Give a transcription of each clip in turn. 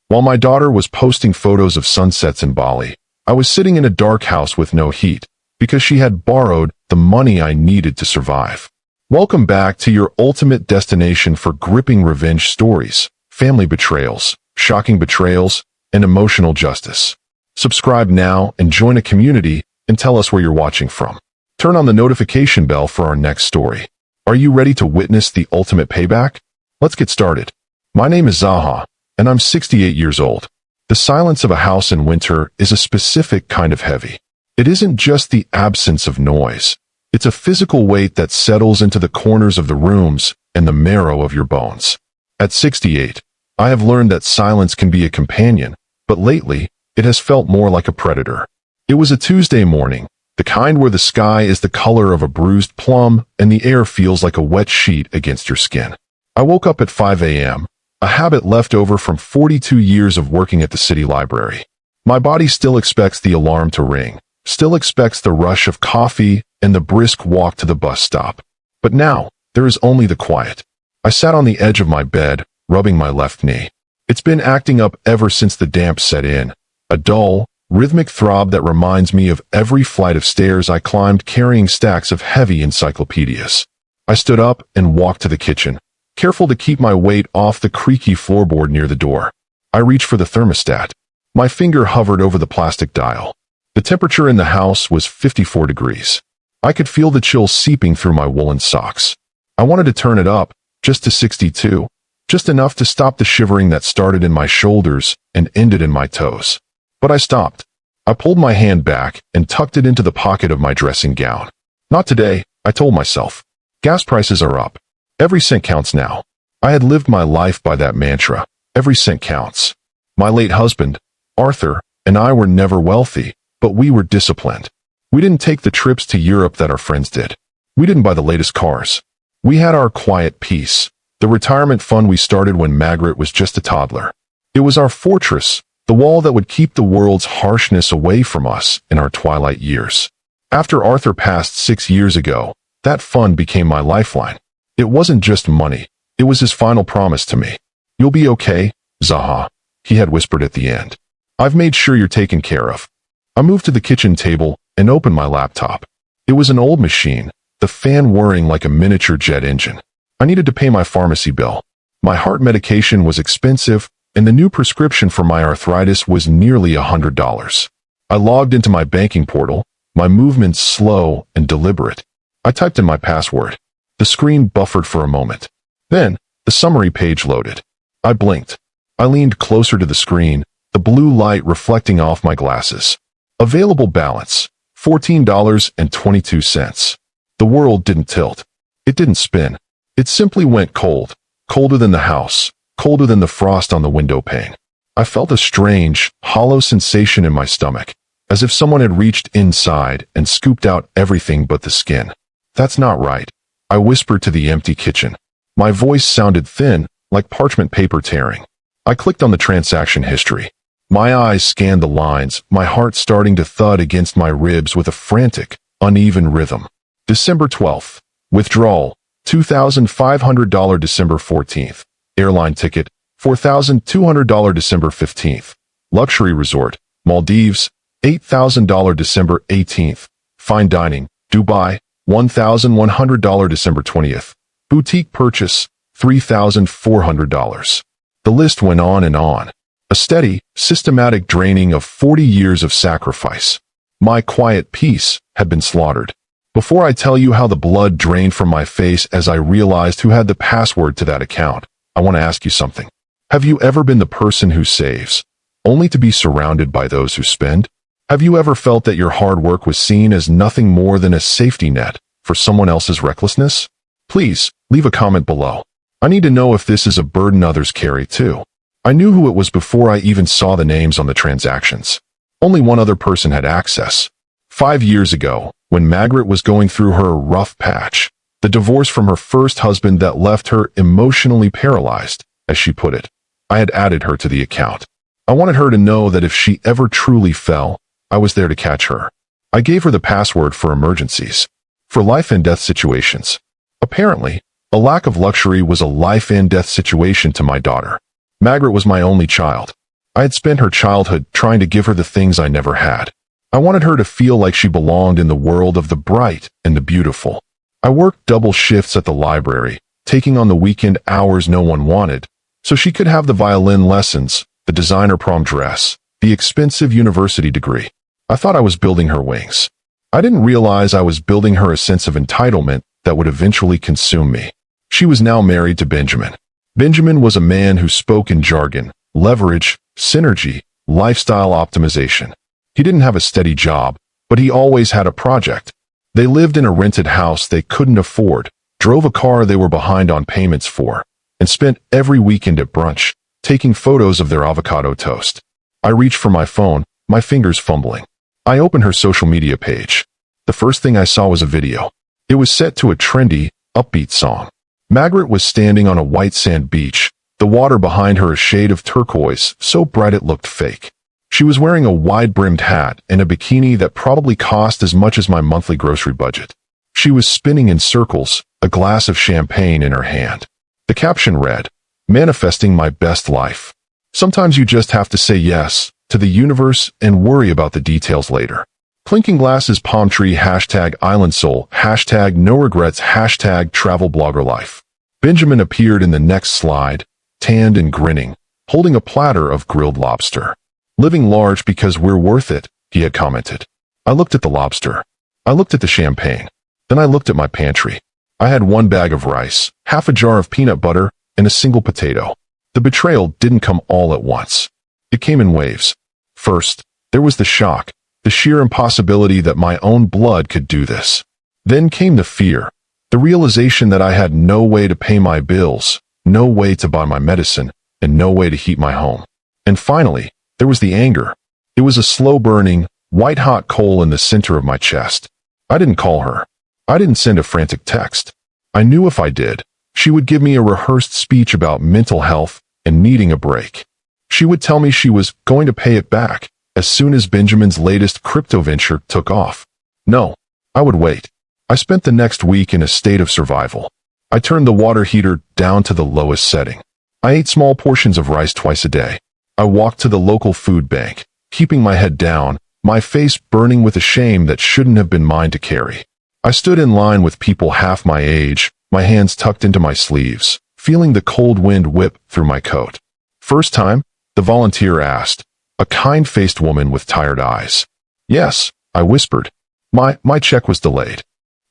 While my daughter was posting photos of sunsets in Bali, I was sitting in a dark house with no heat, because she had borrowed the money I needed to survive. Welcome back to your ultimate destination for gripping revenge stories, family betrayals, shocking betrayals, and emotional justice. Subscribe now and join a community and tell us where you're watching from. Turn on the notification bell for our next story. Are you ready to witness the ultimate payback? Let's get started. My name is ZAHA, and I'm 68 years old. The silence of a house in winter is a specific kind of heavy. It isn't just the absence of noise. It's a physical weight that settles into the corners of the rooms and the marrow of your bones. At 68, I have learned that silence can be a companion, but lately, it has felt more like a predator. It was a Tuesday morning, the kind where the sky is the color of a bruised plum and the air feels like a wet sheet against your skin. I woke up at 5 a.m., a habit left over from 42 years of working at the city library. My body still expects the alarm to ring, still expects the rush of coffee and the brisk walk to the bus stop. But now, there is only the quiet. I sat on the edge of my bed, rubbing my left knee. It's been acting up ever since the damp set in. A dull, rhythmic throb that reminds me of every flight of stairs I climbed carrying stacks of heavy encyclopedias. I stood up and walked to the kitchen, careful to keep my weight off the creaky floorboard near the door. I reached for the thermostat. My finger hovered over the plastic dial. The temperature in the house was 54 degrees. I could feel the chill seeping through my woolen socks. I wanted to turn it up, just to 62, just enough to stop the shivering that started in my shoulders and ended in my toes. But I stopped. I pulled my hand back and tucked it into the pocket of my dressing gown. Not today, I told myself. Gas prices are up. Every cent counts now. I had lived my life by that mantra. Every cent counts. My late husband, Arthur, and I were never wealthy, but we were disciplined. We didn't take the trips to Europe that our friends did. We didn't buy the latest cars. We had our quiet peace, the retirement fund we started when Margaret was just a toddler. It was our fortress, the wall that would keep the world's harshness away from us in our twilight years. After Arthur passed 6 years ago, that fund became my lifeline. It wasn't just money. It was his final promise to me. "You'll be okay, ZAHA," he had whispered at the end. "I've made sure you're taken care of." I moved to the kitchen table and opened my laptop. It was an old machine, the fan whirring like a miniature jet engine. I needed to pay my pharmacy bill. My heart medication was expensive, and the new prescription for my arthritis was nearly $100. I logged into my banking portal, my movements slow and deliberate. I typed in my password. The screen buffered for a moment. Then, the summary page loaded. I blinked. I leaned closer to the screen, the blue light reflecting off my glasses. Available balance, $14.22. The world didn't tilt. It didn't spin. It simply went cold, colder than the house, colder than the frost on the window pane. I felt a strange, hollow sensation in my stomach, as if someone had reached inside and scooped out everything but the skin. "That's not right," I whispered to the empty kitchen. My voice sounded thin, like parchment paper tearing. I clicked on the transaction history. My eyes scanned the lines, my heart starting to thud against my ribs with a frantic, uneven rhythm. December 12th. Withdrawal, $2,500 December 14th. Airline ticket, $4,200 December 15th. Luxury resort, Maldives, $8,000 December 18th. Fine dining, Dubai, $1,100 December 20th. Boutique purchase, $3,400. The list went on and on. A steady, systematic draining of 40 years of sacrifice. My quiet peace had been slaughtered. Before I tell you how the blood drained from my face as I realized who had the password to that account, I want to ask you something. Have you ever been the person who saves, only to be surrounded by those who spend? Have you ever felt that your hard work was seen as nothing more than a safety net for someone else's recklessness? Please, leave a comment below. I need to know if this is a burden others carry too. I knew who it was before I even saw the names on the transactions. Only one other person had access. 5 years ago, when Margaret was going through her rough patch, the divorce from her first husband that left her emotionally paralyzed, as she put it, I had added her to the account. I wanted her to know that if she ever truly fell, I was there to catch her. I gave her the password for emergencies, for life and death situations. Apparently, a lack of luxury was a life and death situation to my daughter. Margaret was my only child. I had spent her childhood trying to give her the things I never had. I wanted her to feel like she belonged in the world of the bright and the beautiful. I worked double shifts at the library, taking on the weekend hours no one wanted, so she could have the violin lessons, the designer prom dress, the expensive university degree. I thought I was building her wings. I didn't realize I was building her a sense of entitlement that would eventually consume me. She was now married to Benjamin. Benjamin was a man who spoke in jargon, leverage, synergy, lifestyle optimization. He didn't have a steady job, but he always had a project. They lived in a rented house they couldn't afford, drove a car they were behind on payments for, and spent every weekend at brunch, taking photos of their avocado toast. I reached for my phone, my fingers fumbling. I opened her social media page. The first thing I saw was a video. It was set to a trendy, upbeat song. Margaret was standing on a white sand beach, the water behind her a shade of turquoise, so bright it looked fake. She was wearing a wide-brimmed hat and a bikini that probably cost as much as my monthly grocery budget. She was spinning in circles, a glass of champagne in her hand. The caption read, "Manifesting my best life." Sometimes you just have to say yes to the universe and worry about the details later. Clinking glasses, palm tree, #island soul, #no regrets, #travel blogger life. Benjamin appeared in the next slide, tanned and grinning, holding a platter of grilled lobster. "Living large because we're worth it," he had commented. I looked at the lobster. I looked at the champagne. Then I looked at my pantry. I had one bag of rice, half a jar of peanut butter, and a single potato. The betrayal didn't come all at once. It came in waves. First, there was the shock, the sheer impossibility that my own blood could do this. Then came the fear, the realization that I had no way to pay my bills, no way to buy my medicine, and no way to heat my home. And finally, there was the anger. It was a slow-burning, white-hot coal in the center of my chest. I didn't call her. I didn't send a frantic text. I knew if I did, she would give me a rehearsed speech about mental health and needing a break. She would tell me she was going to pay it back as soon as Benjamin's latest crypto venture took off. No, I would wait. I spent the next week in a state of survival. I turned the water heater down to the lowest setting. I ate small portions of rice twice a day. I walked to the local food bank, keeping my head down, my face burning with a shame that shouldn't have been mine to carry. I stood in line with people half my age, my hands tucked into my sleeves, feeling the cold wind whip through my coat. "First time?" the volunteer asked, a kind-faced woman with tired eyes. "Yes," I whispered. My check was delayed."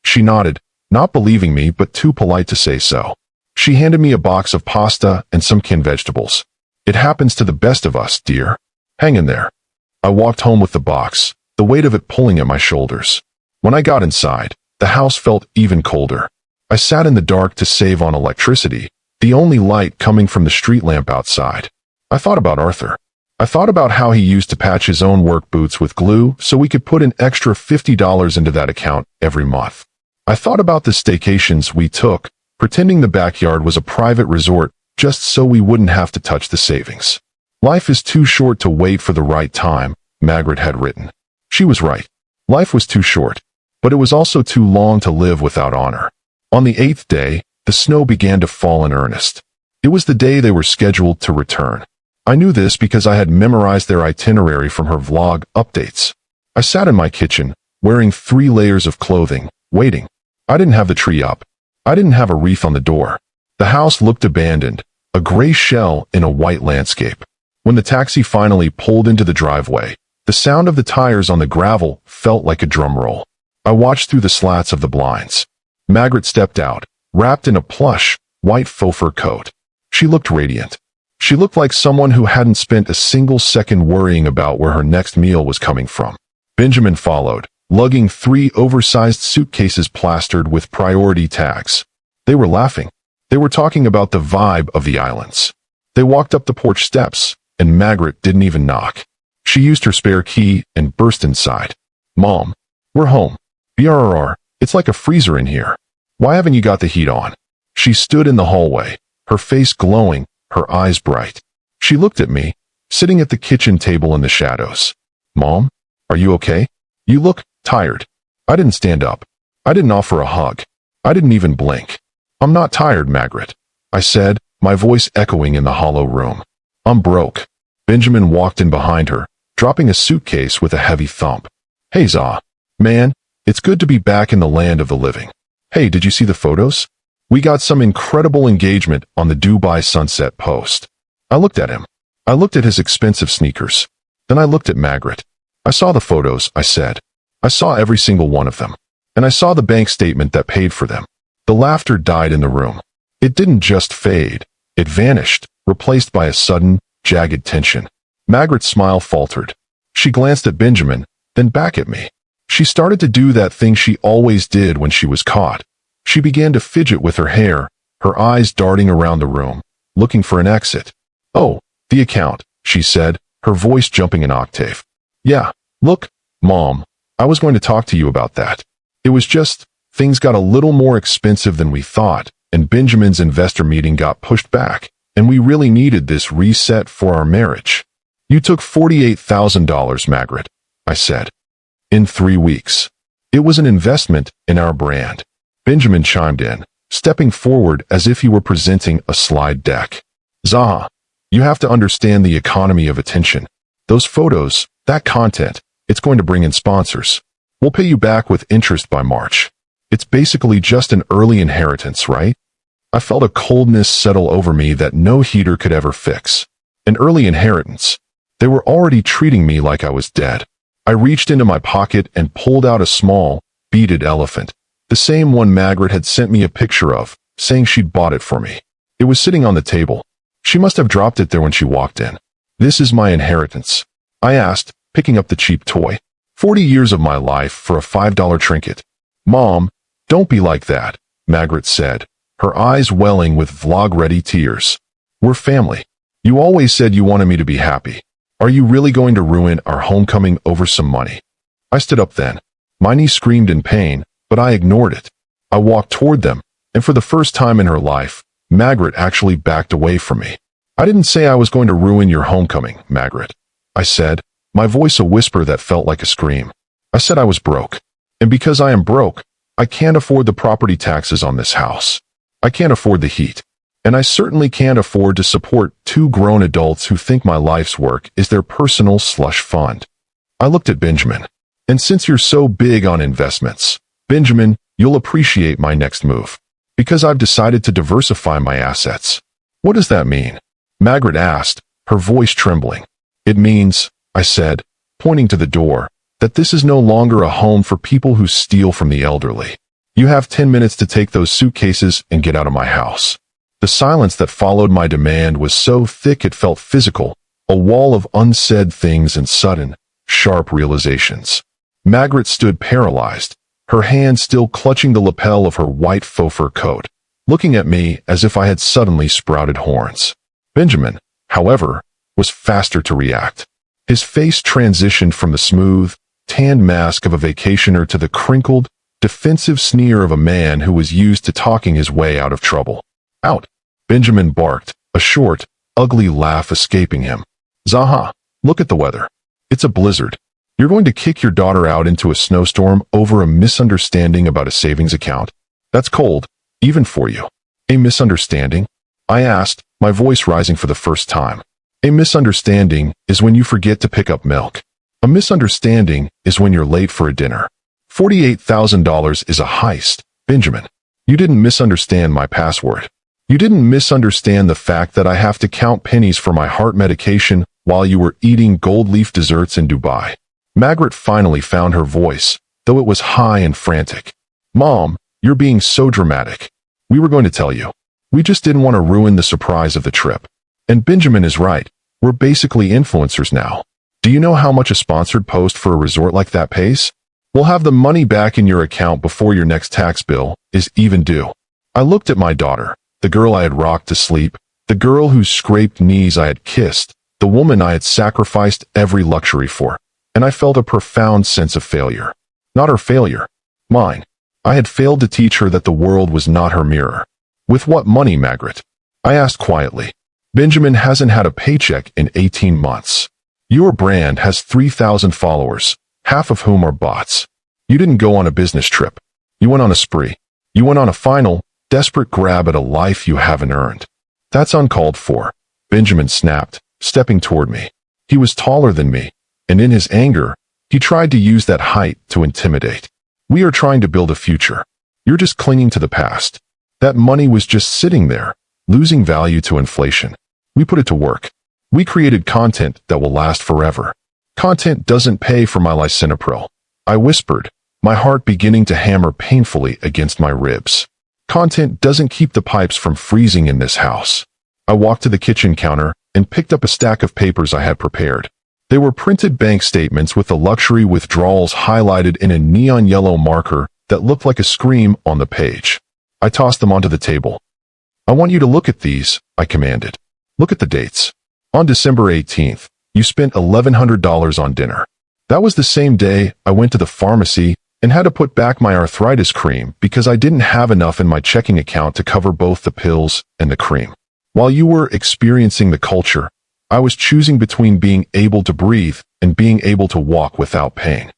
She nodded, not believing me but too polite to say so. She handed me a box of pasta and some canned vegetables. "It happens to the best of us, dear. Hang in there." I walked home with the box, the weight of it pulling at my shoulders. When I got inside, the house felt even colder. I sat in the dark to save on electricity, the only light coming from the street lamp outside. I thought about Arthur. I thought about how he used to patch his own work boots with glue so we could put an extra $50 into that account every month. I thought about the staycations we took, pretending the backyard was a private resort just so we wouldn't have to touch the savings. "Life is too short to wait for the right time," Margaret had written. She was right. Life was too short, but it was also too long to live without honor. On the 8th day, the snow began to fall in earnest. It was the day they were scheduled to return. I knew this because I had memorized their itinerary from her vlog updates. I sat in my kitchen, wearing 3 layers of clothing, waiting. I didn't have the tree up. I didn't have a wreath on the door. The house looked abandoned, a gray shell in a white landscape. When the taxi finally pulled into the driveway, the sound of the tires on the gravel felt like a drum roll. I watched through the slats of the blinds. Margaret stepped out, wrapped in a plush, white faux fur coat. She looked radiant. She looked like someone who hadn't spent a single second worrying about where her next meal was coming from. Benjamin followed, lugging 3 oversized suitcases plastered with priority tags. They were laughing. They were talking about the vibe of the islands. They walked up the porch steps, and Margaret didn't even knock. She used her spare key and burst inside. "Mom, we're home. BRR, it's like a freezer in here. Why haven't you got the heat on?" She stood in the hallway, her face glowing, her eyes bright. She looked at me, sitting at the kitchen table in the shadows. "Mom, are you okay? You look tired." I didn't stand up. I didn't offer a hug. I didn't even blink. "I'm not tired, Margaret," I said, my voice echoing in the hollow room. "I'm broke. Benjamin walked in behind her, dropping a suitcase with a heavy thump. Hey ZAHA. Man, it's good to be back in the land of the living. Hey, did you see the photos? We got some incredible engagement on the Dubai Sunset post. I looked at him. I looked at his expensive sneakers. Then I looked at Margaret. I saw the photos, I said. I saw every single one of them. And I saw the bank statement that paid for them. The laughter died in the room. It didn't just fade. It vanished, replaced by a sudden, jagged tension. Margaret's smile faltered. She glanced at Benjamin, then back at me. She started to do that thing she always did when she was caught. She began to fidget with her hair, her eyes darting around the room, looking for an exit. Oh, the account, she said, her voice jumping an octave. Yeah, look, Mom, I was going to talk to you about that. It was just, things got a little more expensive than we thought, and Benjamin's investor meeting got pushed back, and we really needed this reset for our marriage. You took $48,000, Margaret, I said. In 3 weeks. It was an investment in our brand. Benjamin chimed in, stepping forward as if he were presenting a slide deck. ZAHA, you have to understand the economy of attention. Those photos, that content, it's going to bring in sponsors. We'll pay you back with interest by March. It's basically just an early inheritance, right? I felt a coldness settle over me that no heater could ever fix. An early inheritance. They were already treating me like I was dead. I reached into my pocket and pulled out a small, beaded elephant, the same one Margaret had sent me a picture of, saying she'd bought it for me. It was sitting on the table. She must have dropped it there when she walked in. This is my inheritance, I asked, picking up the cheap toy. 40 years of my life for a $5 trinket. Mom, don't be like that, Margaret said, her eyes welling with vlog-ready tears. We're family. You always said you wanted me to be happy. Are you really going to ruin our homecoming over some money? I stood up then. My knee screamed in pain, but I ignored it. I walked toward them, and for the first time in her life, Margaret actually backed away from me. I didn't say I was going to ruin your homecoming, Margaret. I said, my voice a whisper that felt like a scream. I said I was broke. And because I am broke, I can't afford the property taxes on this house. I can't afford the heat. And I certainly can't afford to support 2 grown adults who think my life's work is their personal slush fund. I looked at Benjamin. And since you're so big on investments, Benjamin, you'll appreciate my next move. Because I've decided to diversify my assets. What does that mean? Margaret asked, her voice trembling. It means, I said, pointing to the door, that this is no longer a home for people who steal from the elderly. You have 10 minutes to take those suitcases and get out of my house. The silence that followed my demand was so thick it felt physical, a wall of unsaid things and sudden, sharp realizations. Margaret stood paralyzed, her hand still clutching the lapel of her white faux fur coat, looking at me as if I had suddenly sprouted horns. Benjamin, however, was faster to react. His face transitioned from the smooth, tanned mask of a vacationer to the crinkled, defensive sneer of a man who was used to talking his way out of trouble. Out! Benjamin barked, a short, ugly laugh escaping him. ZAHA, look at the weather. It's a blizzard. You're going to kick your daughter out into a snowstorm over a misunderstanding about a savings account. That's cold, even for you. A misunderstanding? I asked, my voice rising for the first time. A misunderstanding is when you forget to pick up milk. A misunderstanding is when you're late for a dinner. $48,000 is a heist, Benjamin. You didn't misunderstand my password. You didn't misunderstand the fact that I have to count pennies for my heart medication while you were eating gold leaf desserts in Dubai. Margaret finally found her voice, though it was high and frantic. Mom, you're being so dramatic. We were going to tell you. We just didn't want to ruin the surprise of the trip. And Benjamin is right. We're basically influencers now. Do you know how much a sponsored post for a resort like that pays? We'll have the money back in your account before your next tax bill is even due. I looked at my daughter, the girl I had rocked to sleep, the girl whose scraped knees I had kissed, the woman I had sacrificed every luxury for, and I felt a profound sense of failure. Not her failure. Mine. I had failed to teach her that the world was not her mirror. With what money, Margaret? I asked quietly. Benjamin hasn't had a paycheck in 18 months. Your brand has 3,000 followers, half of whom are bots. You didn't go on a business trip. You went on a spree. You went on a final, desperate grab at a life you haven't earned. That's uncalled for, Benjamin snapped, stepping toward me. He was taller than me, and in his anger, he tried to use that height to intimidate. We are trying to build a future. You're just clinging to the past. That money was just sitting there, losing value to inflation. We put it to work. We created content that will last forever. Content doesn't pay for my lisinopril. I whispered, my heart beginning to hammer painfully against my ribs. Content doesn't keep the pipes from freezing in this house. I walked to the kitchen counter and picked up a stack of papers I had prepared. They were printed bank statements with the luxury withdrawals highlighted in a neon yellow marker that looked like a scream on the page. I tossed them onto the table. I want you to look at these, I commanded. Look at the dates. On December 18th, you spent $1,100 on dinner. That was the same day I went to the pharmacy and had to put back my arthritis cream because I didn't have enough in my checking account to cover both the pills and the cream. While you were experiencing the culture, I was choosing between being able to breathe and being able to walk without pain.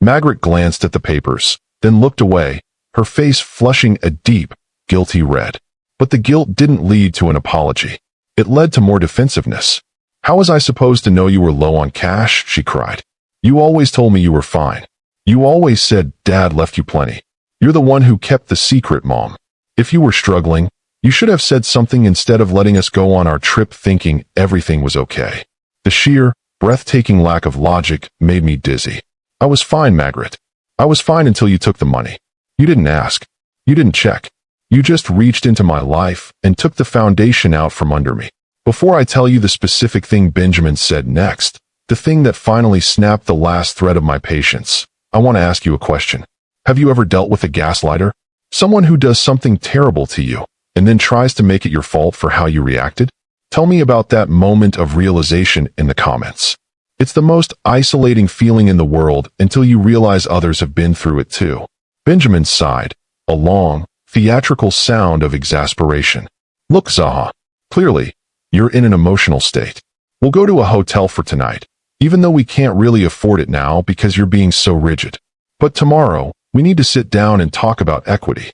Margaret glanced at the papers, then looked away, her face flushing a deep, guilty red. But the guilt didn't lead to an apology. It led to more defensiveness. How was I supposed to know you were low on cash? She cried. You always told me you were fine. You always said Dad left you plenty. You're the one who kept the secret, Mom. If you were struggling, you should have said something instead of letting us go on our trip thinking everything was okay. The sheer, breathtaking lack of logic made me dizzy. I was fine, Margaret. I was fine until you took the money. You didn't ask. You didn't check. You just reached into my life and took the foundation out from under me. Before I tell you the specific thing Benjamin said next, the thing that finally snapped the last thread of my patience, I want to ask you a question. Have you ever dealt with a gaslighter? Someone who does something terrible to you and then tries to make it your fault for how you reacted? Tell me about that moment of realization in the comments. It's the most isolating feeling in the world until you realize others have been through it too. Benjamin sighed, a long, theatrical sound of exasperation. Look, ZAHA. Clearly, you're in an emotional state. We'll go to a hotel for tonight, even though we can't really afford it now because you're being so rigid. But tomorrow, we need to sit down and talk about equity.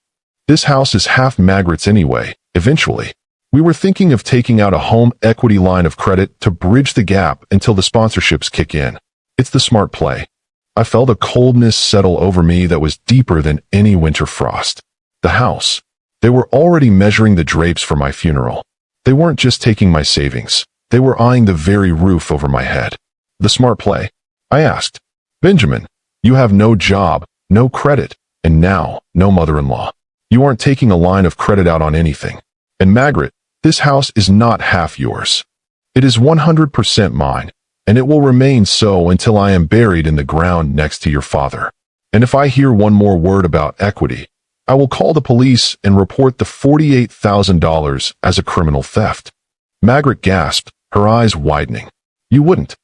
This house is half Margaret's anyway, eventually. We were thinking of taking out a home equity line of credit to bridge the gap until the sponsorships kick in. It's the smart play. I felt a coldness settle over me that was deeper than any winter frost. The house. They were already measuring the drapes for my funeral. They weren't just taking my savings. They were eyeing the very roof over my head. The smart play? I asked. Benjamin, you have no job, no credit, and now, no mother-in-law. You aren't taking a line of credit out on anything. And Margaret, this house is not half yours. It is 100% mine, and it will remain so until I am buried in the ground next to your father. And if I hear one more word about equity, I will call the police and report the $48,000 as a criminal theft. Margaret gasped, her eyes widening. You wouldn't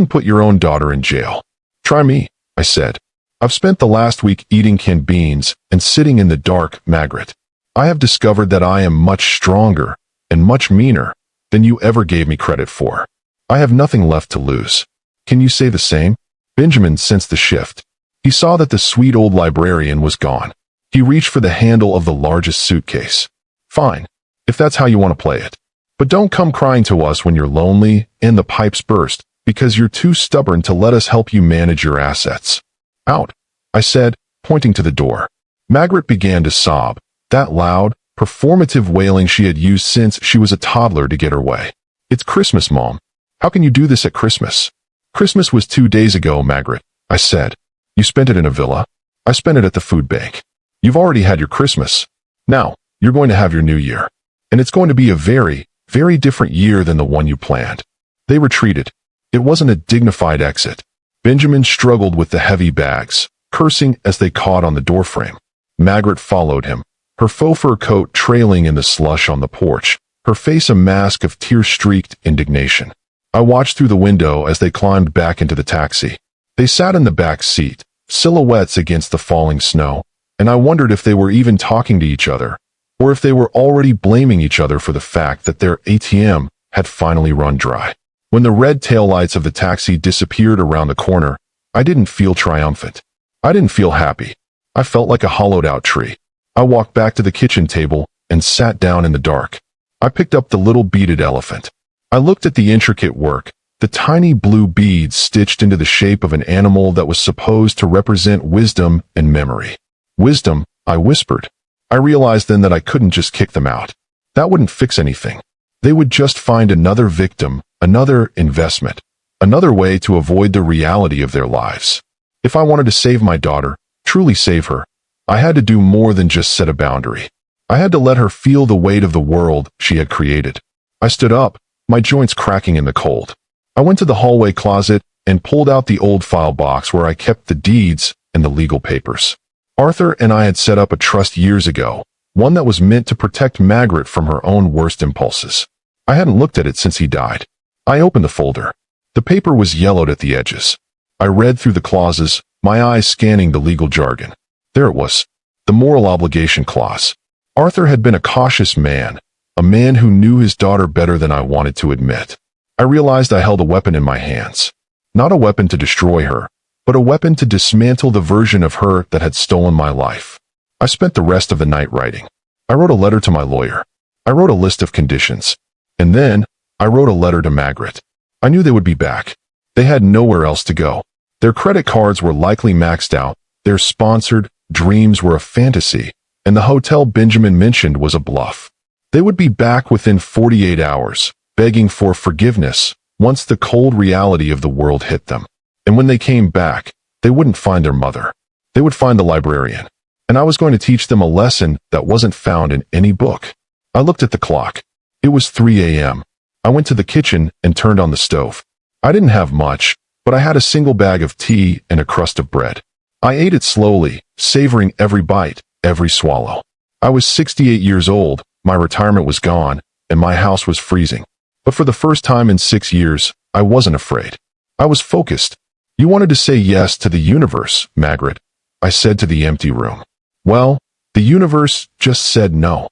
put your own daughter in jail. Try me, I said. I've spent the last week eating canned beans and sitting in the dark, Margaret. I have discovered that I am much stronger and much meaner than you ever gave me credit for. I have nothing left to lose. Can you say the same? Benjamin sensed the shift. He saw that the sweet old librarian was gone. He reached for the handle of the largest suitcase. Fine, if that's how you want to play it. But don't come crying to us when you're lonely and the pipes burst because you're too stubborn to let us help you manage your assets. Out, I said, pointing to the door. Margaret began to sob, that loud, performative wailing she had used since she was a toddler to get her way. It's Christmas, Mom. How can you do this at Christmas? Christmas was 2 days ago, Margaret, I said. You spent it in a villa. I spent it at the food bank. You've already had your Christmas. Now, you're going to have your New Year. And it's going to be a very, very different year than the one you planned. They retreated. It wasn't a dignified exit. Benjamin struggled with the heavy bags, cursing as they caught on the doorframe. Margaret followed him, her faux fur coat trailing in the slush on the porch, her face a mask of tear-streaked indignation. I watched through the window as they climbed back into the taxi. They sat in the back seat, silhouettes against the falling snow, and I wondered if they were even talking to each other, or if they were already blaming each other for the fact that their ATM had finally run dry. When the red taillights of the taxi disappeared around the corner, I didn't feel triumphant. I didn't feel happy. I felt like a hollowed-out tree. I walked back to the kitchen table and sat down in the dark. I picked up the little beaded elephant. I looked at the intricate work, the tiny blue beads stitched into the shape of an animal that was supposed to represent wisdom and memory. Wisdom, I whispered. I realized then that I couldn't just kick them out. That wouldn't fix anything. They would just find another victim, another investment, another way to avoid the reality of their lives. If I wanted to save my daughter, truly save her, I had to do more than just set a boundary. I had to let her feel the weight of the world she had created. I stood up, my joints cracking in the cold. I went to the hallway closet and pulled out the old file box where I kept the deeds and the legal papers. Arthur and I had set up a trust years ago, one that was meant to protect Margaret from her own worst impulses. I hadn't looked at it since he died. I opened the folder. The paper was yellowed at the edges. I read through the clauses, my eyes scanning the legal jargon. There it was, the moral obligation clause. Arthur had been a cautious man, a man who knew his daughter better than I wanted to admit. I realized I held a weapon in my hands. Not a weapon to destroy her, but a weapon to dismantle the version of her that had stolen my life. I spent the rest of the night writing. I wrote a letter to my lawyer. I wrote a list of conditions. And then, I wrote a letter to Margaret. I knew they would be back. They had nowhere else to go. Their credit cards were likely maxed out, their sponsored dreams were a fantasy, and the hotel Benjamin mentioned was a bluff. They would be back within 48 hours, begging for forgiveness, once the cold reality of the world hit them. And when they came back, they wouldn't find their mother. They would find the librarian. And I was going to teach them a lesson that wasn't found in any book. I looked at the clock. It was 3 a.m. I went to the kitchen and turned on the stove. I didn't have much, but I had a single bag of tea and a crust of bread. I ate it slowly, savoring every bite, every swallow. I was 68 years old, my retirement was gone, and my house was freezing. But for the first time in 6 years, I wasn't afraid. I was focused. You wanted to say yes to the universe, Margaret, I said to the empty room. Well, the universe just said no.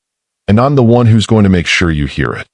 And I'm the one who's going to make sure you hear it.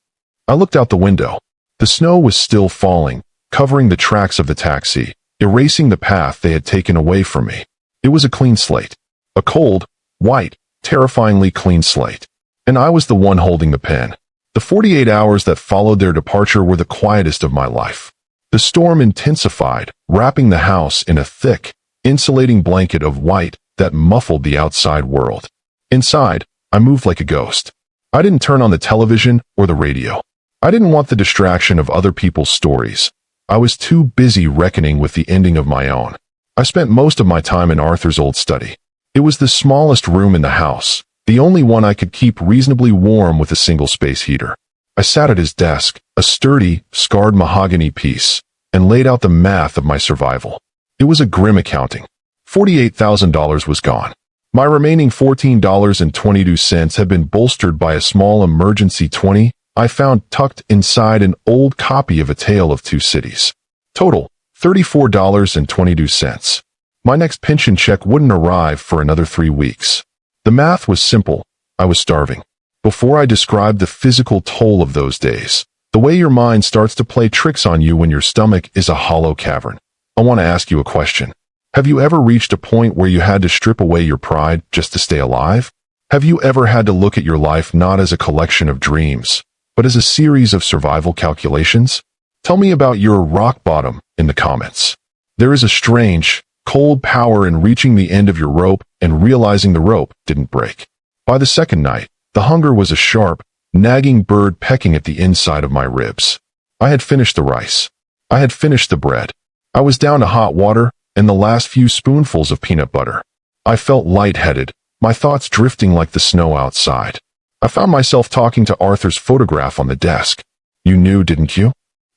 I looked out the window. The snow was still falling, covering the tracks of the taxi, erasing the path they had taken away from me. It was a clean slate. A cold, white, terrifyingly clean slate. And I was the one holding the pen. The 48 hours that followed their departure were the quietest of my life. The storm intensified, wrapping the house in a thick, insulating blanket of white that muffled the outside world. Inside, I moved like a ghost. I didn't turn on the television or the radio. I didn't want the distraction of other people's stories. I was too busy reckoning with the ending of my own. I spent most of my time in Arthur's old study. It was the smallest room in the house, the only one I could keep reasonably warm with a single space heater. I sat at his desk, a sturdy, scarred mahogany piece, and laid out the math of my survival. It was a grim accounting. $48,000 was gone. My remaining $14.22 had been bolstered by a small emergency 20 I found tucked inside an old copy of A Tale of Two Cities. Total, $34.22. My next pension check wouldn't arrive for another 3 weeks. The math was simple. I was starving. Before I describe the physical toll of those days, the way your mind starts to play tricks on you when your stomach is a hollow cavern, I want to ask you a question. Have you ever reached a point where you had to strip away your pride just to stay alive? Have you ever had to look at your life not as a collection of dreams, but as a series of survival calculations? Tell me about your rock bottom in the comments. There is a strange, cold power in reaching the end of your rope and realizing the rope didn't break. By the second night, the hunger was a sharp, nagging bird pecking at the inside of my ribs. I had finished the rice. I had finished the bread. I was down to hot water and the last few spoonfuls of peanut butter. I felt lightheaded, my thoughts drifting like the snow outside. I found myself talking to Arthur's photograph on the desk. You knew, didn't you?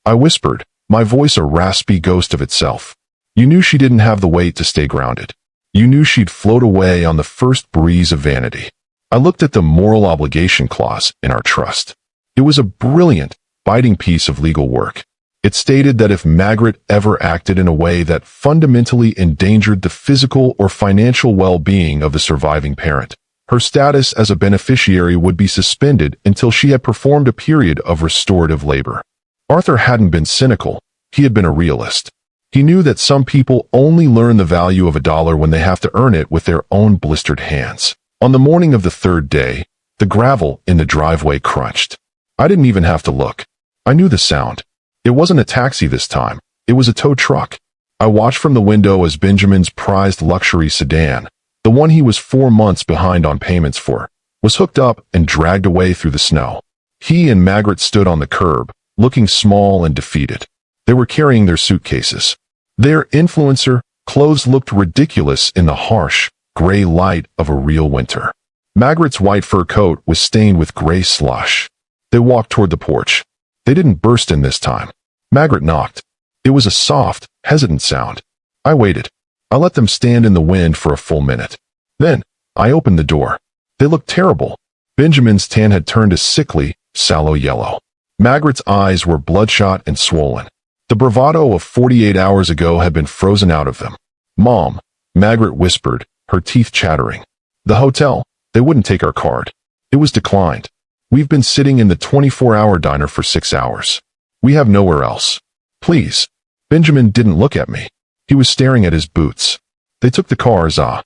I whispered, my voice a raspy ghost of itself. You knew she didn't have the weight to stay grounded. You knew she'd float away on the first breeze of vanity. I looked at the moral obligation clause in our trust. It was a brilliant, biting piece of legal work. It stated that if Margaret ever acted in a way that fundamentally endangered the physical or financial well-being of the surviving parent, her status as a beneficiary would be suspended until she had performed a period of restorative labor. Arthur hadn't been cynical, he had been a realist. He knew that some people only learn the value of a dollar when they have to earn it with their own blistered hands. On the morning of the third day, the gravel in the driveway crunched. I didn't even have to look. I knew the sound. It wasn't a taxi this time. It was a tow truck. I watched from the window as Benjamin's prized luxury sedan, the one he was 4 months behind on payments for, was hooked up and dragged away through the snow. He and Margaret stood on the curb, looking small and defeated. They were carrying their suitcases. Their influencer clothes looked ridiculous in the harsh, gray light of a real winter. Margaret's white fur coat was stained with gray slush. They walked toward the porch. They didn't burst in this time. Margaret knocked. It was a soft, hesitant sound. I waited. I let them stand in the wind for a full minute. Then, I opened the door. They looked terrible. Benjamin's tan had turned a sickly, sallow yellow. Margaret's eyes were bloodshot and swollen. The bravado of 48 hours ago had been frozen out of them. "Mom," Margaret whispered, her teeth chattering. "The hotel, they wouldn't take our card. It was declined. We've been sitting in the 24-hour diner for 6 hours. We have nowhere else. Please." Benjamin didn't look at me. He was staring at his boots. "They took the car, ZAHA.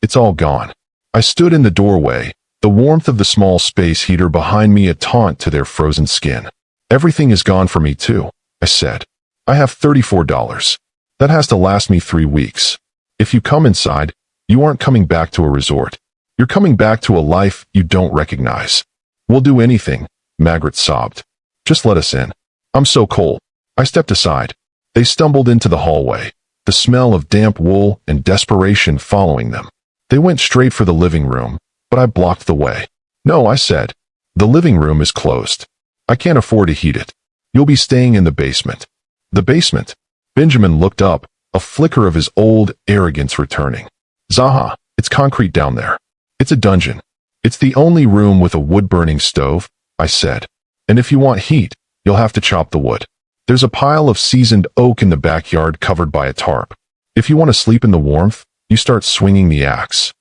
It's all gone." I stood in the doorway, the warmth of the small space heater behind me a taunt to their frozen skin. "Everything is gone for me too," I said. "I have $34. That has to last me 3 weeks. If you come inside, you aren't coming back to a resort. You're coming back to a life you don't recognize." "We'll do anything," Margaret sobbed. "Just let us in. I'm so cold." I stepped aside. They stumbled into the hallway, the smell of damp wool and desperation following them. They went straight for the living room, but I blocked the way. "No," I said. "The living room is closed. I can't afford to heat it. You'll be staying in the basement." "The basement?" Benjamin looked up, a flicker of his old arrogance returning. "ZAHA, it's concrete down there. It's a dungeon. It's the only room with a wood-burning stove," I said. "And if you want heat, you'll have to chop the wood. There's a pile of seasoned oak in the backyard covered by a tarp. If you want to sleep in the warmth, you start swinging the axe."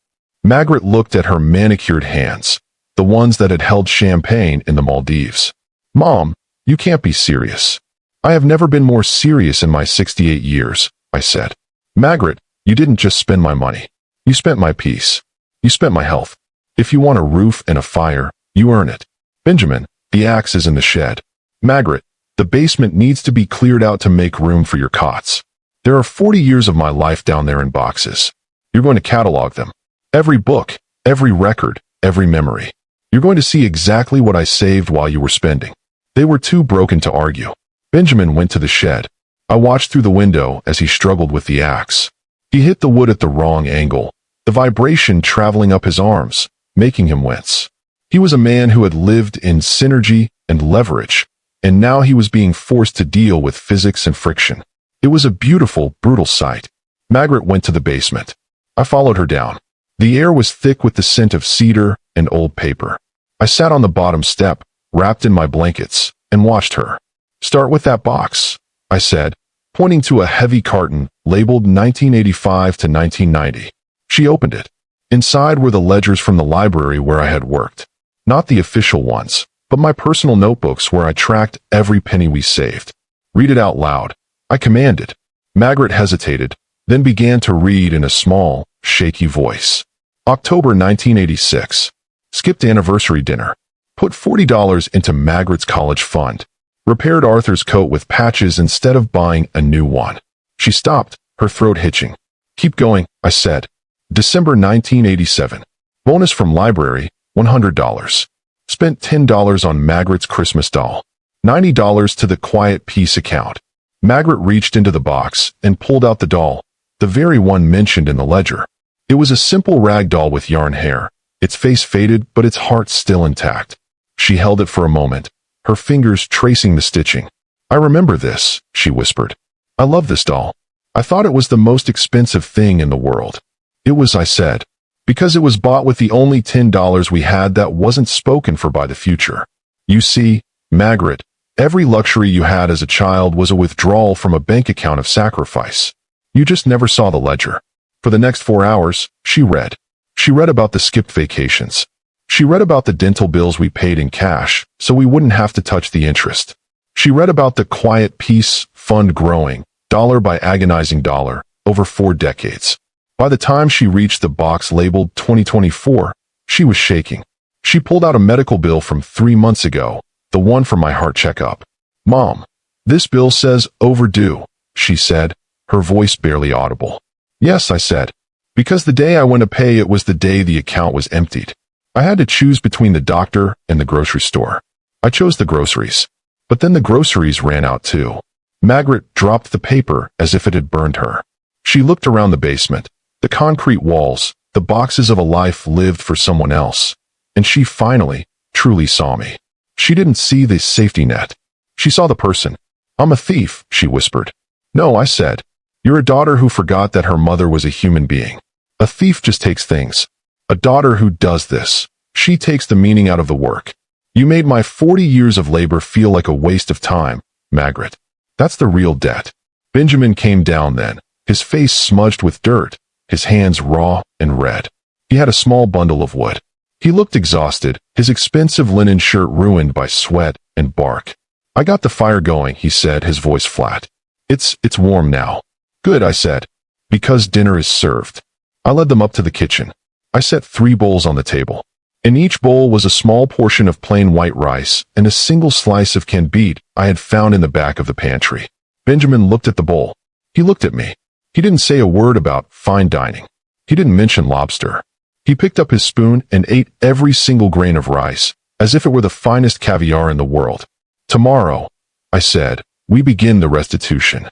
Margaret looked at her manicured hands, the ones that had held champagne in the Maldives. "Mom, you can't be serious." "I have never been more serious in my 68 years, I said. "Margaret, you didn't just spend my money. You spent my peace. You spent my health. If you want a roof and a fire, you earn it." "Benjamin, the axe is in the shed." "Margaret, the basement needs to be cleared out to make room for your cots. There are 40 years of my life down there in boxes. You're going to catalog them. Every book, every record, every memory. You're going to see exactly what I saved while you were spending." They were too broken to argue. Benjamin went to the shed. I watched through the window as he struggled with the axe. He hit the wood at the wrong angle, the vibration traveling up his arms, making him wince. He was a man who had lived in synergy and leverage, and now he was being forced to deal with physics and friction. It was a beautiful, brutal sight. Margaret went to the basement. I followed her down. The air was thick with the scent of cedar and old paper. I sat on the bottom step, wrapped in my blankets, and watched her. "Start with that box," I said, pointing to a heavy carton labeled 1985 to 1990. She opened it. Inside were the ledgers from the library where I had worked. Not the official ones, but my personal notebooks where I tracked every penny we saved. "Read it out loud," I commanded. Margaret hesitated, then began to read in a small, shaky voice. "October 1986. Skipped anniversary dinner. Put $40 into Margaret's college fund. Repaired Arthur's coat with patches instead of buying a new one." She stopped, her throat hitching. "Keep going," I said. "December 1987. Bonus from library, $100. Spent $10 on Margaret's Christmas doll. $90 to the Quiet Peace account." Margaret reached into the box and pulled out the doll, the very one mentioned in the ledger. It was a simple rag doll with yarn hair, its face faded but its heart still intact. She held it for a moment, her fingers tracing the stitching. "I remember this," she whispered. "I love this doll. I thought it was the most expensive thing in the world." "It was," I said, "because it was bought with the only $10 we had that wasn't spoken for by the future. You see, Margaret, every luxury you had as a child was a withdrawal from a bank account of sacrifice. You just never saw the ledger." For the next 4 hours, she read. She read about the skipped vacations. She read about the dental bills we paid in cash, so we wouldn't have to touch the interest. She read about the Quiet Peace fund growing, dollar by agonizing dollar, over 4 decades. By the time she reached the box labeled 2024, she was shaking. She pulled out a medical bill from 3 months ago, the one for my heart checkup. "Mom, this bill says overdue," she said, her voice barely audible. "Yes," I said. "Because the day I went to pay it was the day the account was emptied. I had to choose between the doctor and the grocery store. I chose the groceries. But then the groceries ran out too." Margaret dropped the paper as if it had burned her. She looked around the basement, the concrete walls, the boxes of a life lived for someone else. And she finally, truly saw me. She didn't see the safety net. She saw the person. "I'm a thief," she whispered. "No," I said. "You're a daughter who forgot that her mother was a human being. A thief just takes things. A daughter who does this, she takes the meaning out of the work. You made my 40 years of labor feel like a waste of time, Margaret. That's the real debt." Benjamin came down then, his face smudged with dirt, his hands raw and red. He had a small bundle of wood. He looked exhausted, his expensive linen shirt ruined by sweat and bark. "I got the fire going," he said, his voice flat. It's warm now." "Good," I said. "Because dinner is served." I led them up to the kitchen. I set 3 bowls on the table. In each bowl was a small portion of plain white rice and a single slice of canned beet I had found in the back of the pantry. Benjamin looked at the bowl. He looked at me. He didn't say a word about fine dining. He didn't mention lobster. He picked up his spoon and ate every single grain of rice, as if it were the finest caviar in the world. "Tomorrow," I said, "we begin the restitution."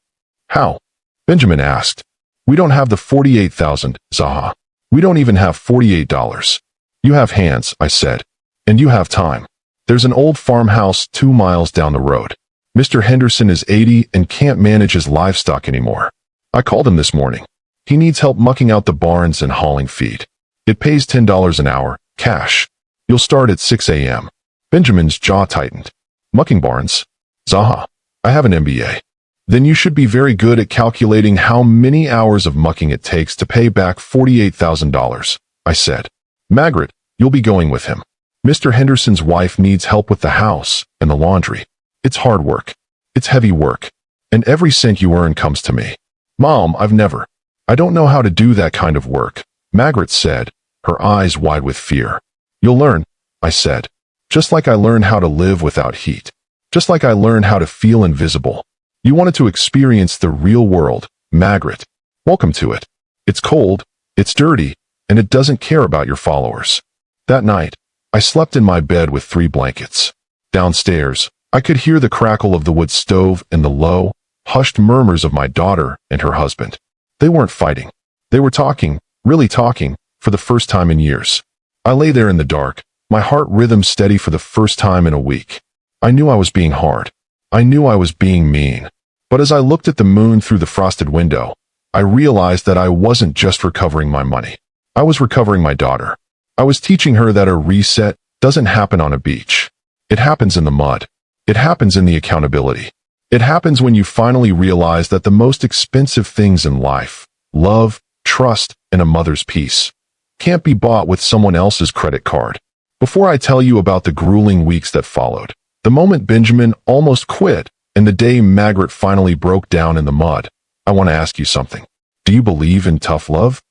"How?" Benjamin asked. "We don't have the 48,000, ZAHA. We don't even have $48. You have hands," I said. "And you have time. There's an old farmhouse 2 miles down the road. Mr. Henderson is 80 and can't manage his livestock anymore. I called him this morning. He needs help mucking out the barns and hauling feed. It pays $10 an hour, cash. You'll start at 6 a.m. Benjamin's jaw tightened. "Mucking barns? ZAHA, I have an MBA. Then you should be very good at calculating how many hours of mucking it takes to pay back $48,000, I said. "Margaret, you'll be going with him. Mr. Henderson's wife needs help with the house and the laundry. It's hard work. It's heavy work. And every cent you earn comes to me." "Mom, I don't know how to do that kind of work," Margaret said, her eyes wide with fear. "You'll learn," I said. "Just like I learned how to live without heat. Just like I learned how to feel invisible. You wanted to experience the real world, Margaret. Welcome to it. It's cold, it's dirty, and it doesn't care about your followers." That night, I slept in my bed with 3 blankets. Downstairs, I could hear the crackle of the wood stove and the low, hushed murmurs of my daughter and her husband. They weren't fighting. They were talking, really talking, for the first time in years. I lay there in the dark, my heart rhythm steady for the first time in a week. I knew I was being hard. I knew I was being mean. But as I looked at the moon through the frosted window, I realized that I wasn't just recovering my money. I was recovering my daughter. I was teaching her that a reset doesn't happen on a beach. It happens in the mud. It happens in the accountability. It happens when you finally realize that the most expensive things in life, love, trust, and a mother's peace, can't be bought with someone else's credit card. Before I tell you about the grueling weeks that followed, the moment Benjamin almost quit, and the day Margaret finally broke down in the mud, I want to ask you something. Do you believe in tough love?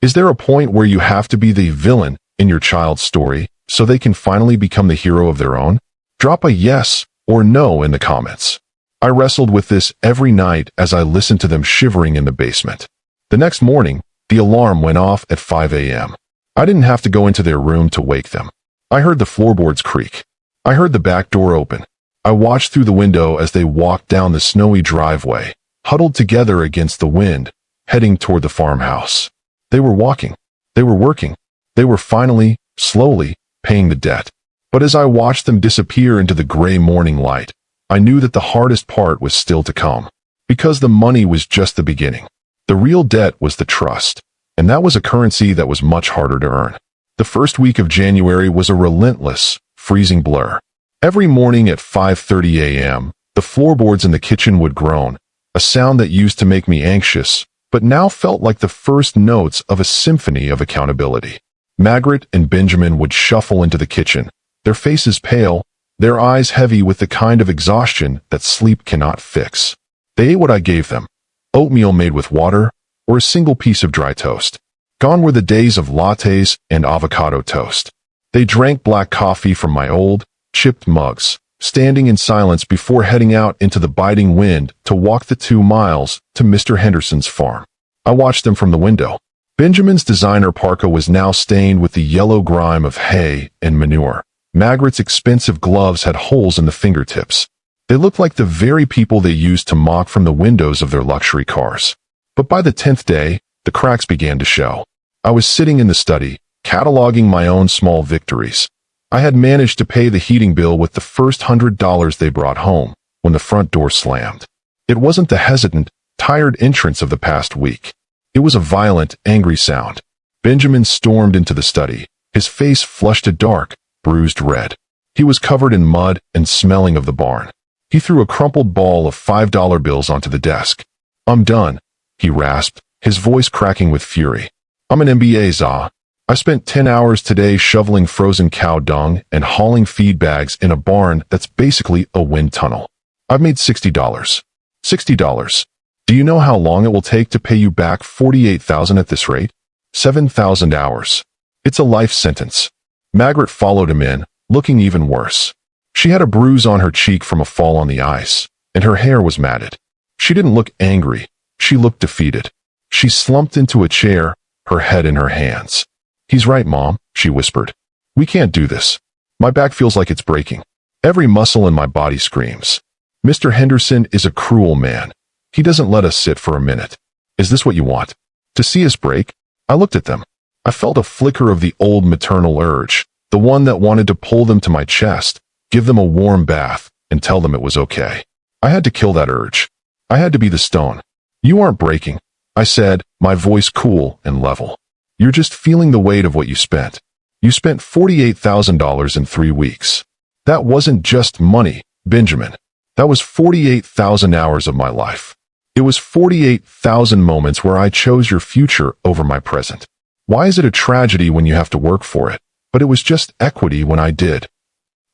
Is there a point where you have to be the villain in your child's story so they can finally become the hero of their own? Drop a yes or no in the comments. I wrestled with this every night as I listened to them shivering in the basement. The next morning, the alarm went off at 5 a.m. I didn't have to go into their room to wake them. I heard the floorboards creak. I heard the back door open. I watched through the window as they walked down the snowy driveway, huddled together against the wind, heading toward the farmhouse. They were walking. They were working. They were finally, slowly, paying the debt. But as I watched them disappear into the gray morning light, I knew that the hardest part was still to come. Because the money was just the beginning. The real debt was the trust. And that was a currency that was much harder to earn. The first week of January was a relentless, freezing blur. Every morning at 5:30 a.m., the floorboards in the kitchen would groan, a sound that used to make me anxious, but now felt like the first notes of a symphony of accountability. Margaret and Benjamin would shuffle into the kitchen, their faces pale, their eyes heavy with the kind of exhaustion that sleep cannot fix. They ate what I gave them, oatmeal made with water, or a single piece of dry toast. Gone were the days of lattes and avocado toast. They drank black coffee from my old, chipped mugs, standing in silence before heading out into the biting wind to walk the 2 miles to Mr. Henderson's farm. I watched them from the window. Benjamin's designer parka was now stained with the yellow grime of hay and manure. Margaret's expensive gloves had holes in the fingertips. They looked like the very people they used to mock from the windows of their luxury cars. But by the 10th day, the cracks began to show. I was sitting in the study, cataloging my own small victories. I had managed to pay the heating bill with the first $100 they brought home when the front door slammed. It wasn't the hesitant, tired entrance of the past week. It was a violent, angry sound. Benjamin stormed into the study, his face flushed a dark, bruised red. He was covered in mud and smelling of the barn. He threw a crumpled ball of $5 bills onto the desk. "I'm done," he rasped, his voice cracking with fury. "I'm an MBA, ZAHA. I spent 10 hours today shoveling frozen cow dung and hauling feed bags in a barn that's basically a wind tunnel. I've made $60. $60. Do you know how long it will take to pay you back $48,000 at this rate? 7,000 hours. It's a life sentence." Margaret followed him in, looking even worse. She had a bruise on her cheek from a fall on the ice, and her hair was matted. She didn't look angry. She looked defeated. She slumped into a chair, her head in her hands. "He's right, Mom," she whispered. "We can't do this. My back feels like it's breaking. Every muscle in my body screams. Mr. Henderson is a cruel man. He doesn't let us sit for a minute. Is this what you want? To see us break?" I looked at them. I felt a flicker of the old maternal urge, the one that wanted to pull them to my chest, give them a warm bath, and tell them it was okay. I had to kill that urge. I had to be the stone. "You aren't breaking," I said, my voice cool and level. "You're just feeling the weight of what you spent. You spent $48,000 in 3 weeks. That wasn't just money, Benjamin. That was 48,000 hours of my life. It was 48,000 moments where I chose your future over my present. Why is it a tragedy when you have to work for it? But it was just equity when I did."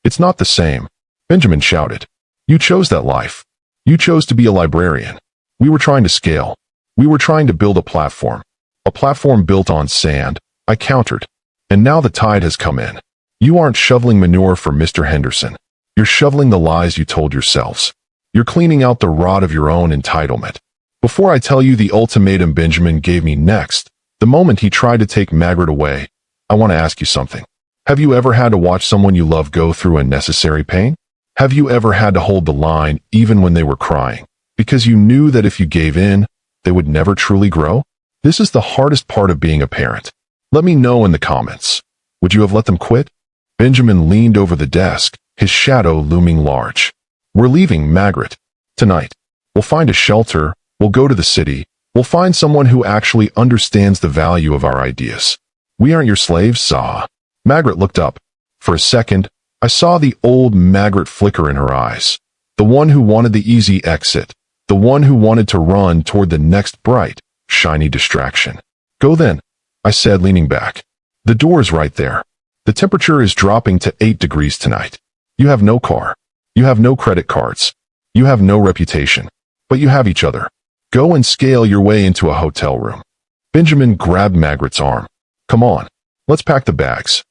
"It's not the same," Benjamin shouted. "You chose that life. You chose to be a librarian. We were trying to scale. We were trying to build a platform built on sand," I countered. "And now the tide has come in. You aren't shoveling manure for Mr. Henderson. You're shoveling the lies you told yourselves. You're cleaning out the rot of your own entitlement. Before I tell you the ultimatum Benjamin gave me next, the moment he tried to take Margaret away, I want to ask you something. Have you ever had to watch someone you love go through unnecessary pain? Have you ever had to hold the line even when they were crying, because you knew that if you gave in, they would never truly grow? This is the hardest part of being a parent. Let me know in the comments. Would you have let them quit?" Benjamin leaned over the desk, his shadow looming large. "We're leaving, Margaret. Tonight. We'll find a shelter, we'll go to the city, we'll find someone who actually understands the value of our ideas. We aren't your slaves, ZAHA." Margaret looked up. For a second, I saw the old Margaret flicker in her eyes. The one who wanted the easy exit. The one who wanted to run toward the next bright, shiny distraction. "Go then," I said, leaning back. "The door's right there. The temperature is dropping to 8 degrees tonight. You have no car. You have no credit cards. You have no reputation. But you have each other. Go and scale your way into a hotel room." Benjamin grabbed Margaret's arm. "Come on. Let's pack the bags."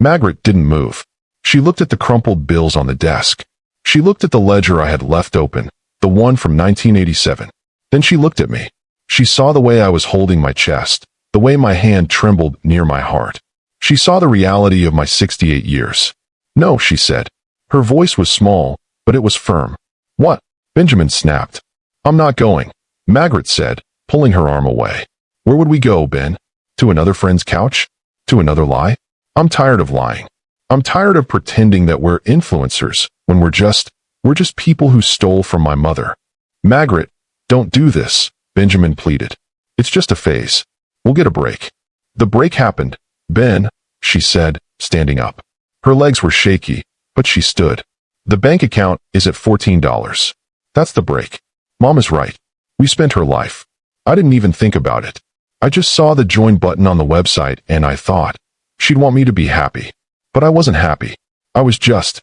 Margaret didn't move. She looked at the crumpled bills on the desk. She looked at the ledger I had left open, the one from 1987. Then she looked at me. She saw the way I was holding my chest, the way my hand trembled near my heart. She saw the reality of my 68 years. "No," she said. Her voice was small, but it was firm. "What?" Benjamin snapped. "I'm not going," Margaret said, pulling her arm away. "Where would we go, Ben? To another friend's couch? To another lie? I'm tired of lying. I'm tired of pretending that we're influencers when we're just people who stole from my mother." "Margaret, don't do this," Benjamin pleaded. "It's just a phase. We'll get a break." The break happened. "Ben," she said, standing up. Her legs were shaky, but she stood. "The bank account is at $14. That's the break. Mom is right. We spent her life. I didn't even think about it. I just saw the join button on the website and I thought she'd want me to be happy. But I wasn't happy. I was just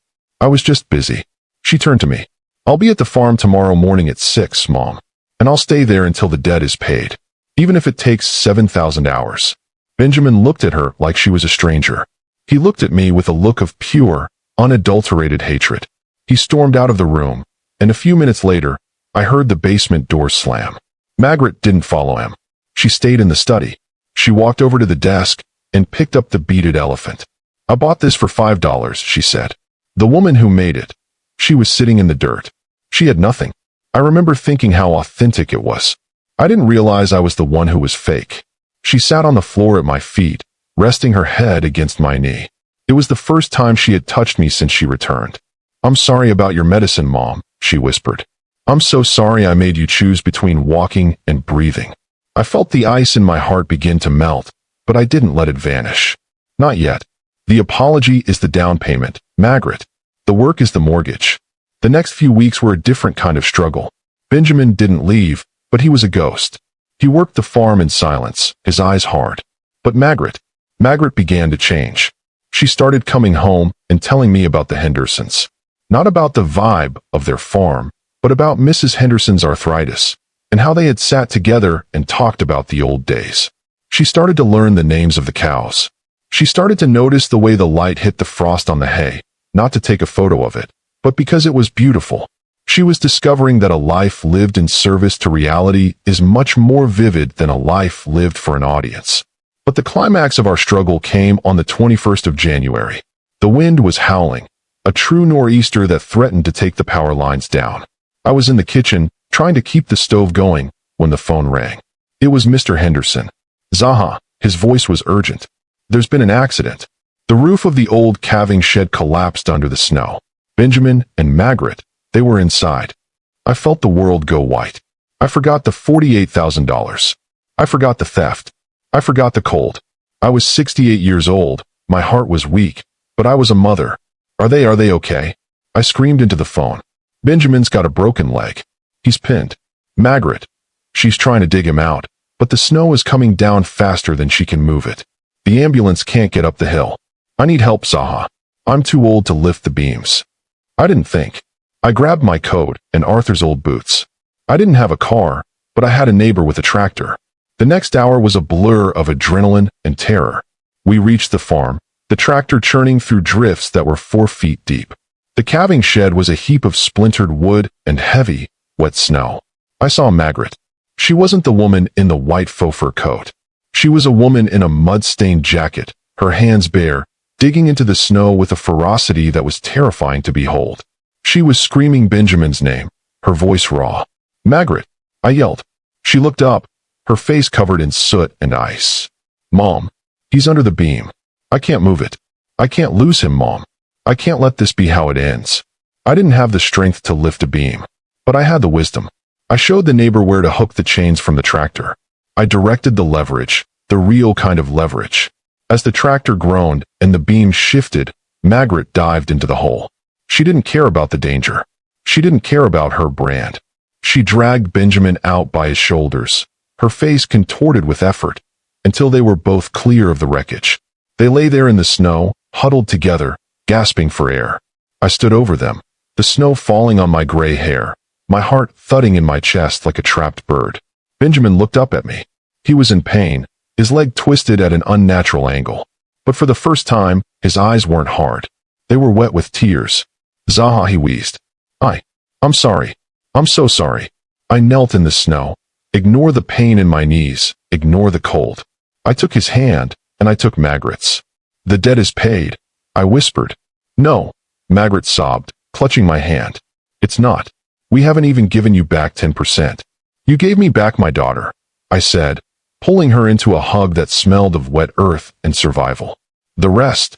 busy." She turned to me. "I'll be at the farm tomorrow morning at 6, Mom. And I'll stay there until the debt is paid. Even if it takes 7,000 hours. Benjamin looked at her like she was a stranger. He looked at me with a look of pure, unadulterated hatred. He stormed out of the room, and a few minutes later, I heard the basement door slam. Margaret didn't follow him. She stayed in the study. She walked over to the desk and picked up the beaded elephant. "I bought this for $5, she said. The woman who made it. She was sitting in the dirt. She had nothing. I remember thinking how authentic it was. I didn't realize I was the one who was fake. She sat on the floor at my feet, resting her head against my knee. It was the first time she had touched me since she returned. "I'm sorry about your medicine, Mom," she whispered. "I'm so sorry I made you choose between walking and breathing." I felt the ice in my heart begin to melt, but I didn't let it vanish. Not yet. The apology is the down payment, Margaret. The work is the mortgage. The next few weeks were a different kind of struggle. Benjamin didn't leave, but he was a ghost. He worked the farm in silence, his eyes hard. But Margaret began to change. She started coming home and telling me about the Hendersons. Not about the vibe of their farm, but about Mrs. Henderson's arthritis, and how they had sat together and talked about the old days. She started to learn the names of the cows. She started to notice the way the light hit the frost on the hay, not to take a photo of it, but because it was beautiful. She was discovering that a life lived in service to reality is much more vivid than a life lived for an audience. But the climax of our struggle came on the 21st of January. The wind was howling, a true nor'easter that threatened to take the power lines down. I was in the kitchen, trying to keep the stove going, when the phone rang. It was Mr. Henderson. "ZAHA," his voice was urgent. "There's been an accident. The roof of the old calving shed collapsed under the snow. Benjamin and Margaret, they were inside." I felt the world go white. I forgot the $48,000. I forgot the theft. I forgot the cold. I was 68 years old. My heart was weak, but I was a mother. Are they okay?" I screamed into the phone. "Benjamin's got a broken leg. He's pinned. Margaret. She's trying to dig him out, but the snow is coming down faster than she can move it. The ambulance can't get up the hill. I need help, ZAHA. I'm too old to lift the beams." I didn't think. I grabbed my coat and Arthur's old boots. I didn't have a car, but I had a neighbor with a tractor. The next hour was a blur of adrenaline and terror. We reached the farm, the tractor churning through drifts that were 4 feet deep. The calving shed was a heap of splintered wood and heavy, wet snow. I saw Margaret. She wasn't the woman in the white faux fur coat. She was a woman in a mud-stained jacket, her hands bare, digging into the snow with a ferocity that was terrifying to behold. She was screaming Benjamin's name, her voice raw. "Margaret!" I yelled. She looked up, her face covered in soot and ice. "Mom, he's under the beam. I can't move it. I can't lose him, Mom. I can't let this be how it ends." I didn't have the strength to lift a beam, but I had the wisdom. I showed the neighbor where to hook the chains from the tractor. I directed the leverage, the real kind of leverage. As the tractor groaned and the beam shifted, Margaret dived into the hole. She didn't care about the danger. She didn't care about her brand. She dragged Benjamin out by his shoulders, her face contorted with effort, until they were both clear of the wreckage. They lay there in the snow, huddled together, gasping for air. I stood over them, the snow falling on my gray hair, my heart thudding in my chest like a trapped bird. Benjamin looked up at me. He was in pain, his leg twisted at an unnatural angle. But for the first time, his eyes weren't hard. They were wet with tears. "ZAHA," he wheezed. I'm sorry. I'm so sorry." I knelt in the snow. Ignore the pain in my knees. Ignore the cold. I took his hand, and I took Margaret's. "The debt is paid," I whispered. "No," Margaret sobbed, clutching my hand. "It's not. We haven't even given you back 10%. You gave me back my daughter," I said, pulling her into a hug that smelled of wet earth and survival. The rest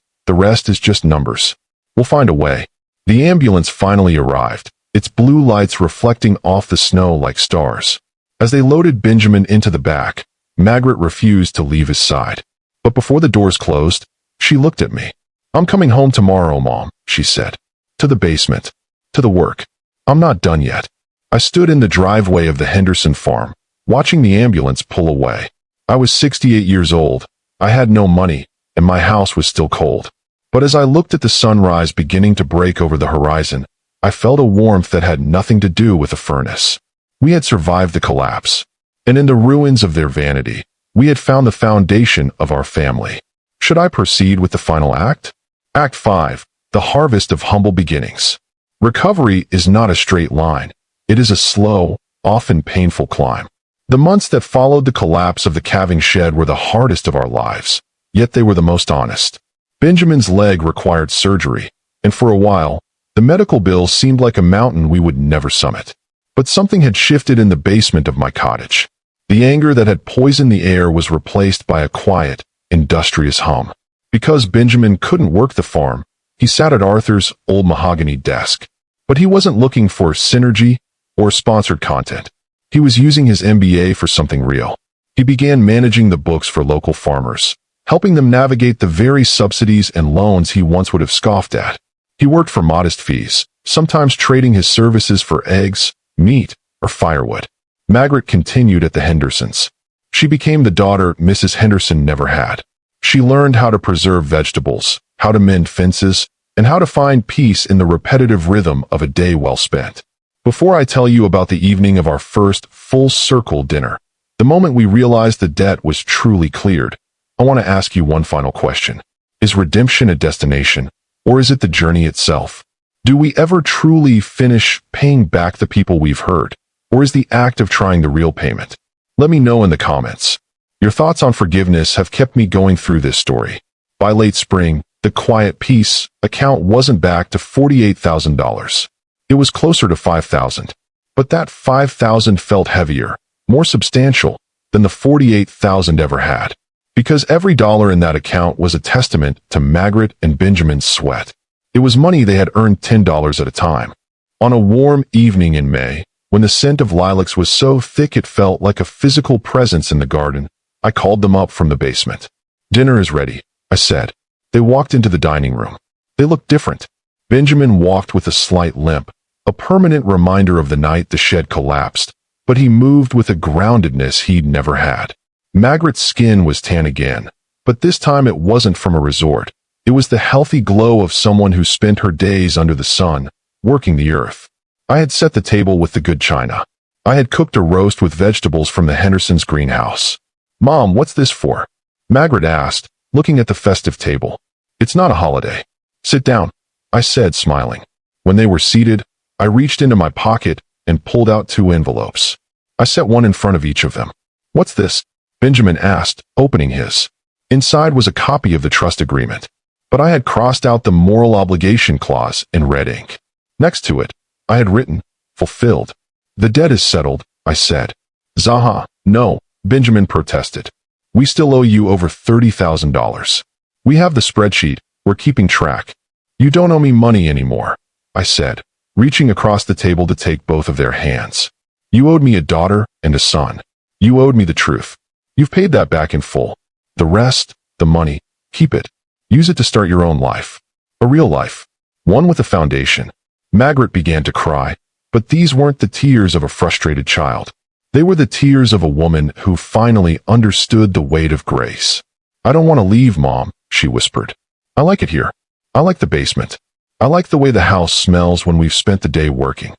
is just numbers. We'll find a way." The ambulance finally arrived, its blue lights reflecting off the snow like stars. As they loaded Benjamin into the back, Margaret refused to leave his side. But before the doors closed, she looked at me. "I'm coming home tomorrow, Mom," she said. "To the basement. To the work. I'm not done yet." I stood in the driveway of the Henderson farm, watching the ambulance pull away. I was 68 years old. I had no money, and my house was still cold. But as I looked at the sunrise beginning to break over the horizon, I felt a warmth that had nothing to do with a furnace. We had survived the collapse, and in the ruins of their vanity, we had found the foundation of our family. Should I proceed with the final act? Act 5, The Harvest of Humble Beginnings. Recovery is not a straight line. It is a slow, often painful climb. The months that followed the collapse of the calving shed were the hardest of our lives, yet they were the most honest. Benjamin's leg required surgery, and for a while, the medical bill seemed like a mountain we would never summit. But something had shifted in the basement of my cottage. The anger that had poisoned the air was replaced by a quiet, industrious hum. Because Benjamin couldn't work the farm, he sat at Arthur's old mahogany desk. But he wasn't looking for synergy or sponsored content. He was using his MBA for something real. He began managing the books for local farmers, helping them navigate the very subsidies and loans he once would have scoffed at. He worked for modest fees, sometimes trading his services for eggs, meat, or firewood. Margaret continued at the Hendersons. She became the daughter Mrs. Henderson never had. She learned how to preserve vegetables, how to mend fences, and how to find peace in the repetitive rhythm of a day well spent. Before I tell you about the evening of our first full-circle dinner, the moment we realized the debt was truly cleared, I want to ask you one final question. Is redemption a destination, or is it the journey itself? Do we ever truly finish paying back the people we've hurt, or is the act of trying the real payment? Let me know in the comments. Your thoughts on forgiveness have kept me going through this story. By late spring, the Quiet Peace account wasn't back to $48,000. It was closer to $5,000. But that $5,000 felt heavier, more substantial, than the $48,000 ever had. Because every dollar in that account was a testament to Margaret and Benjamin's sweat. It was money they had earned $10 at a time. On a warm evening in May, when the scent of lilacs was so thick it felt like a physical presence in the garden, I called them up from the basement. "Dinner is ready," I said. They walked into the dining room. They looked different. Benjamin walked with a slight limp, a permanent reminder of the night the shed collapsed, but he moved with a groundedness he'd never had. Margaret's skin was tan again, but this time it wasn't from a resort. It was the healthy glow of someone who spent her days under the sun, working the earth. I had set the table with the good china. I had cooked a roast with vegetables from the Hendersons' greenhouse. "Mom, what's this for?" Margaret asked, looking at the festive table. "It's not a holiday." "Sit down," I said, smiling. When they were seated, I reached into my pocket and pulled out 2 envelopes. I set one in front of each of them. "What's this?" Benjamin asked, opening his. Inside was a copy of the trust agreement, but I had crossed out the moral obligation clause in red ink. Next to it, I had written, "Fulfilled." "The debt is settled," I said. "ZAHA, no," Benjamin protested. "We still owe you over $30,000. We have the spreadsheet, we're keeping track." "You don't owe me money anymore," I said, reaching across the table to take both of their hands. "You owed me a daughter and a son. You owed me the truth. You've paid that back in full. The rest, the money, keep it. Use it to start your own life. A real life. One with a foundation." Margaret began to cry, but these weren't the tears of a frustrated child. They were the tears of a woman who finally understood the weight of grace. "I don't want to leave, Mom," she whispered. "I like it here. I like the basement. I like the way the house smells when we've spent the day working."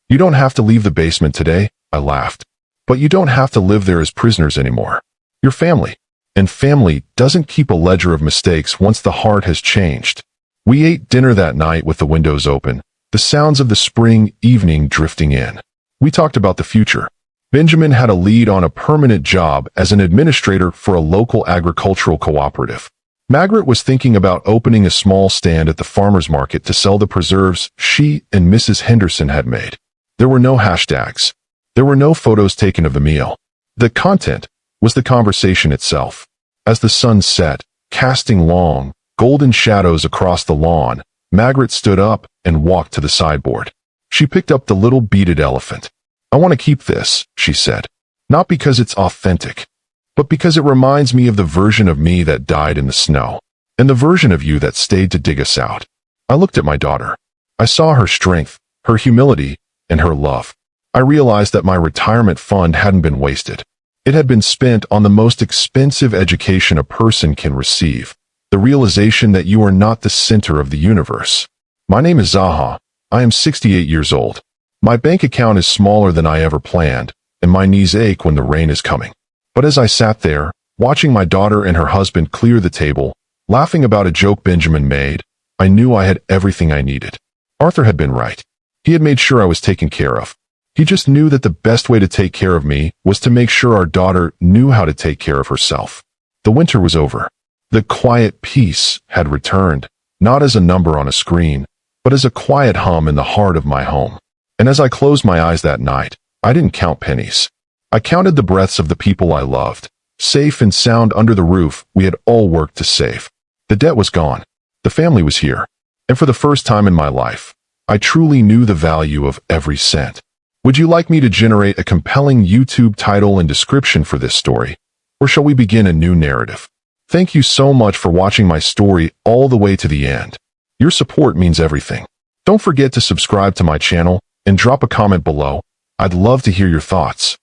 "You don't have to leave the basement today," I laughed. "But you don't have to live there as prisoners anymore. You're family. And family doesn't keep a ledger of mistakes once the heart has changed." We ate dinner that night with the windows open, the sounds of the spring evening drifting in. We talked about the future. Benjamin had a lead on a permanent job as an administrator for a local agricultural cooperative. Margaret was thinking about opening a small stand at the farmer's market to sell the preserves she and Mrs. Henderson had made. There were no hashtags. There were no photos taken of the meal. The content was the conversation itself. As the sun set, casting long, golden shadows across the lawn, Margaret stood up and walked to the sideboard. She picked up the little beaded elephant. "I want to keep this," she said. "Not because it's authentic, but because it reminds me of the version of me that died in the snow, and the version of you that stayed to dig us out." I looked at my daughter. I saw her strength, her humility, and her love. I realized that my retirement fund hadn't been wasted. It had been spent on the most expensive education a person can receive, the realization that you are not the center of the universe. My name is ZAHA. I am 68 years old. My bank account is smaller than I ever planned, and my knees ache when the rain is coming. But as I sat there, watching my daughter and her husband clear the table, laughing about a joke Benjamin made, I knew I had everything I needed. Arthur had been right. He had made sure I was taken care of. He just knew that the best way to take care of me was to make sure our daughter knew how to take care of herself. The winter was over. The quiet peace had returned, not as a number on a screen, but as a quiet hum in the heart of my home. And as I closed my eyes that night, I didn't count pennies. I counted the breaths of the people I loved, safe and sound under the roof we had all worked to save. The debt was gone. The family was here. And for the first time in my life, I truly knew the value of every cent. Would you like me to generate a compelling YouTube title and description for this story? Or shall we begin a new narrative? Thank you so much for watching my story all the way to the end. Your support means everything. Don't forget to subscribe to my channel and drop a comment below. I'd love to hear your thoughts.